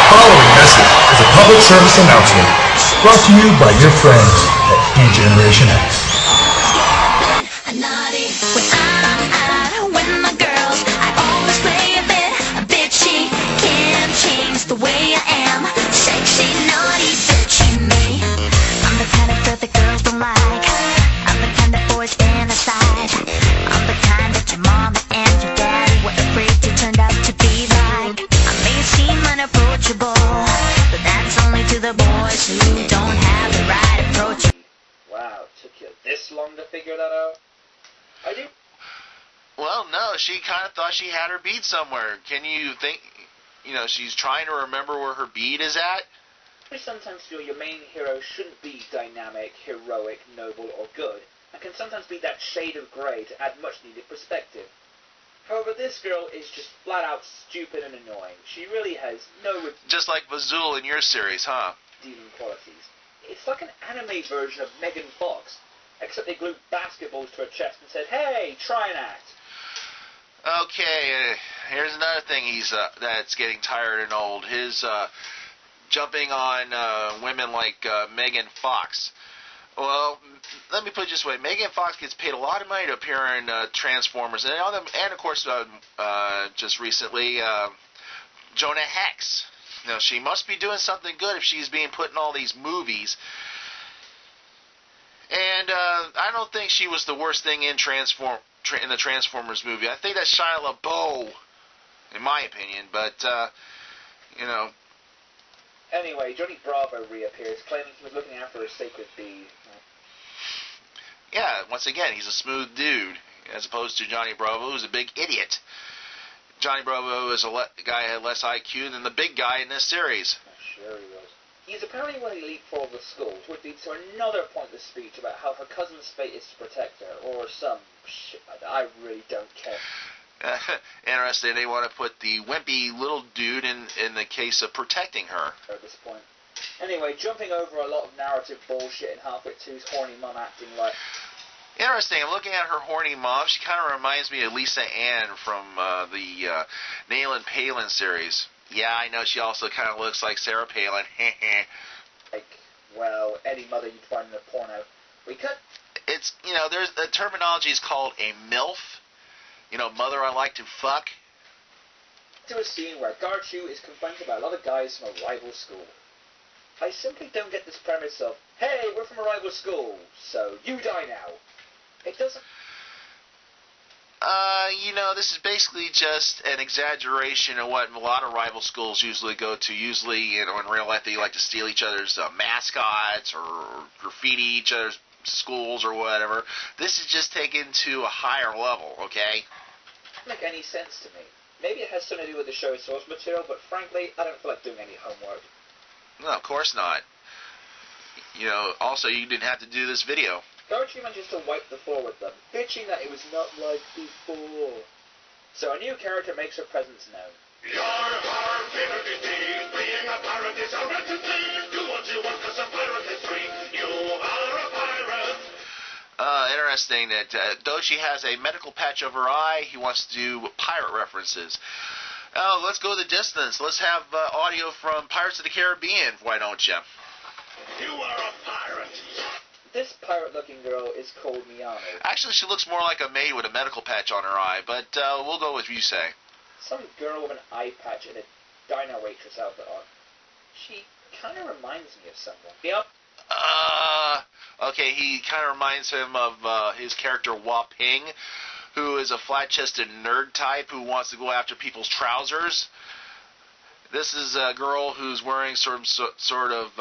following message is a public service announcement brought to you by your friends at DHanX. With my girls, I always play a bit bitchy. Can't change the way I am. Sexy, naughty, bitchy me. I'm the kind of girl that girls don't like. I'm the kind that boys fantasize. I'm the kind that your mama and your daddy were afraid to turn out to be like. I may seem unapproachable, but that's only to the boys who don't have the right approach. Wow, took you this long to figure that out? I do. Well, no, she kind of thought she had her bead somewhere. Can you think, she's trying to remember where her bead is at? I sometimes feel your main hero shouldn't be dynamic, heroic, noble, or good, and can sometimes be that shade of grey to add much-needed perspective. However, this girl is just flat-out stupid and annoying. She really has no Just like Bazul in your series, huh? redeeming qualities. It's like an anime version of Megan Fox, except they glued basketballs to her chest and said, "Hey, try and act." Okay, here's another thing that's getting tired and old. His jumping on women like Megan Fox. Well, let me put it this way. Megan Fox gets paid a lot of money to appear in Transformers, and of course, just recently, Jonah Hex. She must be doing something good if she's being put in all these movies. And I don't think she was the worst thing in the Transformers movie. I think that's Shia LaBeouf, in my opinion. But Anyway, Johnny Bravo reappears, claiming he was looking after a sacred bee. yeah, once again, he's a smooth dude, as opposed to Johnny Bravo, who's a big idiot. Johnny Bravo is a guy who had less IQ than the big guy in this series. Sure he was. He's apparently one elite for the schools, which leads to another pointless speech about how her cousin's fate is to protect her, or some shit like that. I really don't care. Interesting, they want to put the wimpy little dude in the case of protecting her. At this point. Anyway, jumping over a lot of narrative bullshit in Halfwit 2's horny mum acting like... Interesting, I'm looking at her horny mom. She kind of reminds me of Lisa Ann from the Nail and Palin series. Yeah, I know she also kind of looks like Sarah Palin. like, well, any mother you'd find in a porno. We could... It's, there's the terminology is called a MILF. Mother I like to fuck. To a scene where Garchu is confronted by a lot of guys from a rival school. I simply don't get this premise of, hey, we're from a rival school, so you die now. It doesn't... this is basically just an exaggeration of what a lot of rival schools usually go to. Usually, in real life, they like to steal each other's mascots or graffiti each other's schools or whatever. This is just taken to a higher level, okay? Doesn't make any sense to me. Maybe it has something to do with the show's source material, but frankly, I don't feel like doing any homework. No, of course not. Also, you didn't have to do this video. Garchu manages to wipe the floor with them, bitching that it was not like before. So a new character makes her presence known. Your heart favorite indeed. Being a pirate is a wretched thing. Do what you want, 'cause a pirate is free. You are a pirate. Interesting that though she has a medical patch over her eye, he wants to do pirate references. Oh, let's go the distance. Let's have audio from Pirates of the Caribbean, why don't you? You are a pirate. This pirate-looking girl is called Miyano. Actually, she looks more like a maid with a medical patch on her eye, but we'll go with what you say. Some girl with an eye patch and a diner waitress outfit on. She kind of reminds me of someone. Yep. Okay, he kind of reminds him of his character Hua Ping, who is a flat-chested nerd type who wants to go after people's trousers. This is a girl who's wearing sort of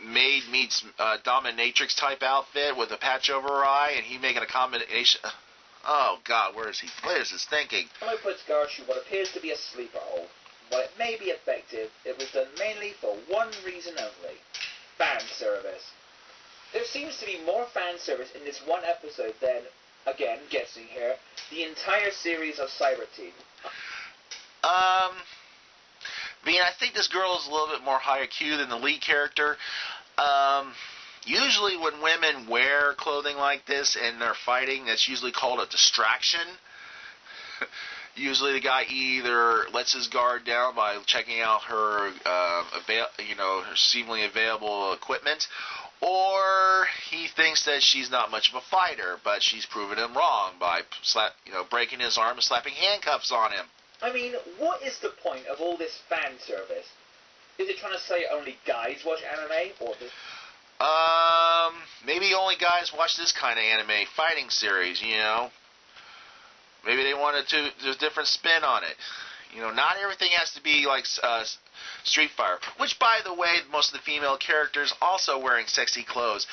maid meets dominatrix type outfit with a patch over her eye, and he making a combination. Oh God, where is he? What is his thinking? I puts Garchu what appears to be a sleeper hold. While it may be effective, it was done mainly for one reason only: fan service. There seems to be more fan service in this one episode than, again, guessing here, the entire series of Cyber Team. I think this girl is a little bit more high IQ than the lead character. Usually when women wear clothing like this and they're fighting, that's usually called a distraction. Usually the guy either lets his guard down by checking out her, her seemingly available equipment, or he thinks that she's not much of a fighter, but she's proven him wrong by breaking his arm and slapping handcuffs on him. I mean, what is the point of all this fan service? Is it trying to say only guys watch anime, or this? Maybe only guys watch this kind of anime fighting series, Maybe they wanted to do a different spin on it. Not everything has to be like Street Fighter, which, by the way, most of the female characters also wearing sexy clothes.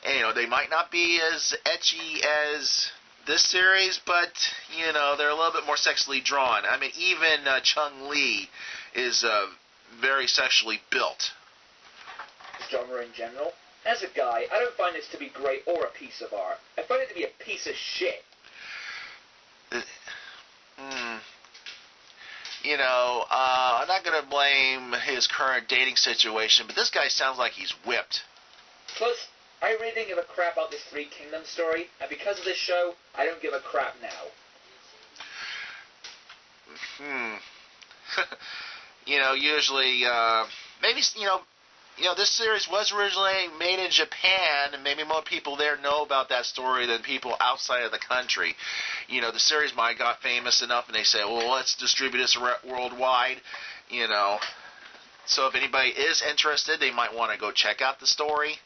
And, they might not be as ecchi as this series, but, they're a little bit more sexually drawn. I mean, even Chun-Li is very sexually built. Genre in general. As a guy, I don't find this to be great or a piece of art. I find it to be a piece of shit. I'm not going to blame his current dating situation, but this guy sounds like he's whipped. Plus, I really didn't give a crap about this Three Kingdoms story, and because of this show, I don't give a crap now. Usually, maybe, this series was originally made in Japan, and maybe more people there know about that story than people outside of the country. The series might have got famous enough, and they say, well, let's distribute this worldwide, So if anybody is interested, they might want to go check out the story.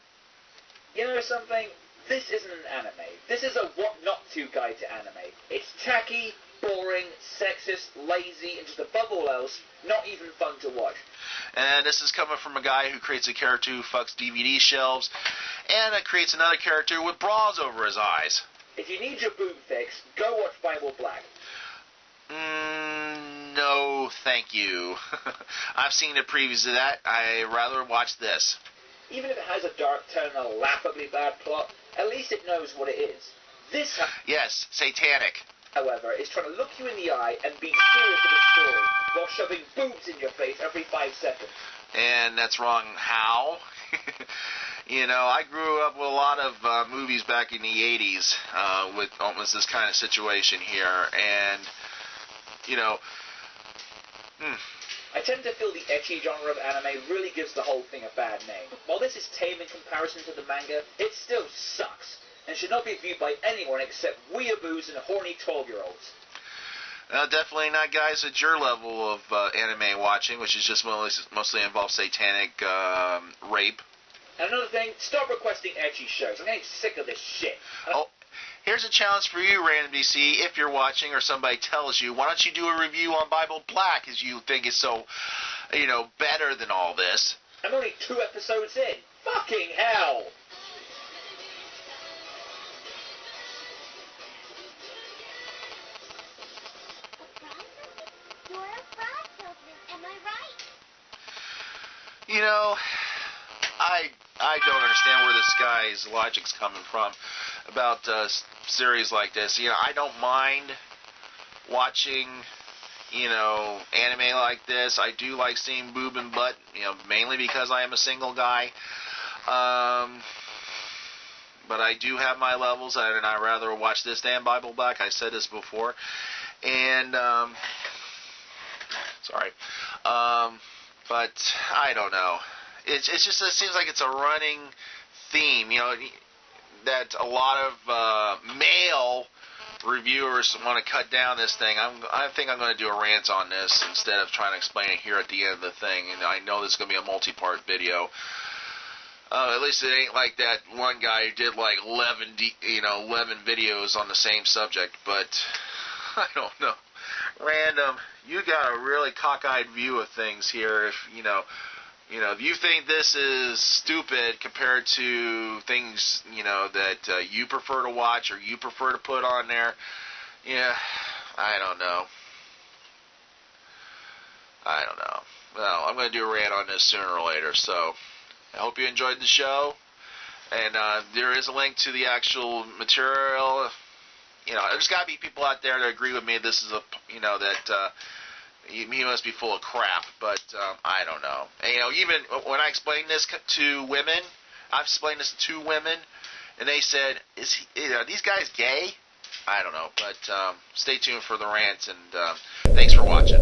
You know something? This isn't an anime. This is a what not to guide to anime. It's tacky, boring, sexist, lazy, and just above all else, not even fun to watch. And this is coming from a guy who creates a character who fucks DVD shelves, and creates another character with bras over his eyes. If you need your boob fix, go watch Bible Black. No, thank you. I've seen the previews of that. I'd rather watch this. Even if it has a dark turn and a laughably bad plot, at least it knows what it is. This, yes, satanic. However, is trying to look you in the eye and be serious with a story while shoving boobs in your face every 5 seconds. And that's wrong. How? I grew up with a lot of movies back in the 80s with almost this kind of situation here. And, I tend to feel the ecchi genre of anime really gives the whole thing a bad name. While this is tame in comparison to the manga, it still sucks, and should not be viewed by anyone except weeaboos and horny 12-year-olds. Definitely not guys at your level of anime watching, which is just mostly involves satanic rape. And another thing, stop requesting ecchi shows. I'm getting sick of this shit. Here's a challenge for you, RandomDCE, if you're watching or somebody tells you, why don't you do a review on Bible Black, as you think is so, better than all this. I'm only 2 episodes in. Fucking hell! I don't understand where this guy's logic's coming from about series like this. I don't mind watching, anime like this. I do like seeing boob and butt, mainly because I am a single guy. But I do have my levels, and I'd rather watch this than Bible Black. I said this before. And, but I don't know. It seems like it's a running theme, that a lot of male reviewers want to cut down this thing. I think I'm going to do a rant on this instead of trying to explain it here at the end of the thing. And I know this is going to be a multi-part video. At least it ain't like that one guy who did like 11 videos on the same subject. But I don't know. Random, you got a really cockeyed view of things here. If if you think this is stupid compared to things, that you prefer to watch or you prefer to put on there, I don't know. Well, I'm going to do a rant on this sooner or later, so I hope you enjoyed the show. And there is a link to the actual material. There's got to be people out there that agree with me. This is he must be full of crap, but I don't know. And, even when I explained this to women, I've explained this to 2 women, and they said, "Are these guys gay?" I don't know, but stay tuned for the rants, and thanks for watching.